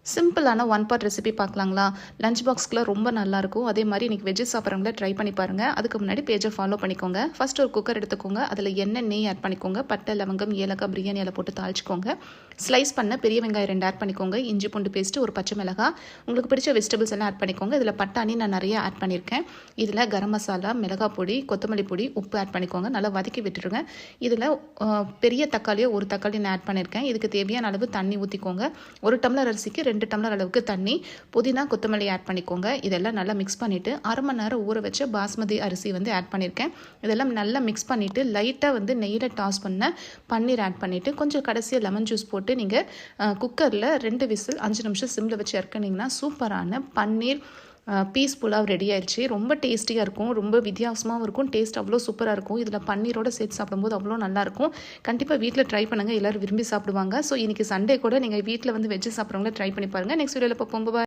சிம்பிளான one part recipe பார்க்கலாங்களா? Lunch பாக்ஸ்க்குலாம் ரொம்ப நல்லாயிருக்கும். அதே மாதிரி இன்றைக்கி வெஜ்ஜஸ் சாப்பிட்றவங்கள ட்ரை பண்ணி பாருங்கள். அதுக்கு முன்னாடி பேஜை ஃபாலோ பண்ணிக்கோங்க. ஃபர்ஸ்ட் ஒரு குக்கர் எடுத்துக்கோங்க. அதில் எண்ணெய் நெய் ஆட் பண்ணிக்கோங்க. பட்டை, லவங்கம், ஏலக்காய், பிரியாணி இலை போட்டு தாளிச்சிக்கோங்க. ஸ்லைஸ் பண்ண பெரிய வெங்காயம் 2 ஆட் பண்ணிக்கோங்க. இஞ்சி பூண்டு பேஸ்ட்டு, ஒரு பச்சை மிளகாய், உங்களுக்கு பிடிச்ச வெஜிடபிள்ஸ் எல்லாம் ஆட் பண்ணிக்கோங்க. இதில் பட்டாணி நான் நிறைய ஆட் பண்ணியிருக்கேன். இதில் கரம் மசாலா, மிளகாய் பொடி, கொத்தமல்லி பொடி, உப்பு ஆட் பண்ணிக்கோங்க. நல்லா வதக்கி விட்டுருங்க. இதில் பெரிய தக்காளியோ ஒரு தக்காளி நான் ஆட் பண்ணியிருக்கேன். இதுக்கு தேவையான அளவு தண்ணி ஊற்றிக்கோங்க. 1 டம்ளர் அரிசிக்கு 2 டம்ளர் அளவுக்கு தண்ணி, புதினா, கொத்தமல்லி ஆட் பண்ணிக்கோங்க. இதெல்லாம் நல்லா மிக்ஸ் பண்ணிவிட்டு 1/2 மணி நேரம் ஊற வச்ச பாஸ்மதி அரிசி ஆட் பண்ணியிருக்கேன். இதெல்லாம் நல்லா மிக்ஸ் பண்ணிவிட்டு லைட்டாக நெய்யில் டாஸ் பண்ண பன்னீர் ஆட் பண்ணிவிட்டு கொஞ்சம் கடைசியாக லெமன் ஜூஸ் போட்டு நீங்கள் குக்கரில் 2 விசில் 5 நிமிஷம் சிம்மில் வச்சு இறக்குனீங்கன்னா சூப்பரான பன்னீர் பீஸ் புலாவ் ரெடி ஆயிடுச்சு. ரொம்ப டேஸ்டியாக இருக்கும், ரொம்ப வித்தியாசமாகவும் இருக்கும். டேஸ்ட் அவ்வளோ சூப்பராக இருக்கும். இதில் பன்னீரோடு சேர்த்து சாப்பிடும்போது அவ்வளோ நல்லாயிருக்கும். கண்டிப்பாக வீட்டில் ட்ரை பண்ணுங்கள், எல்லோரும் விரும்பி சாப்பிடுவாங்க. ஸோ இன்றைக்கி சண்டே கூட நீங்கள் வீட்டில் வெஜ்ஜு சாப்பிட்றவங்கள ட்ரை பண்ணி பாருங்கள். நெக்ஸ்ட் வீடியோவில் பார்ப்போம். பாய்.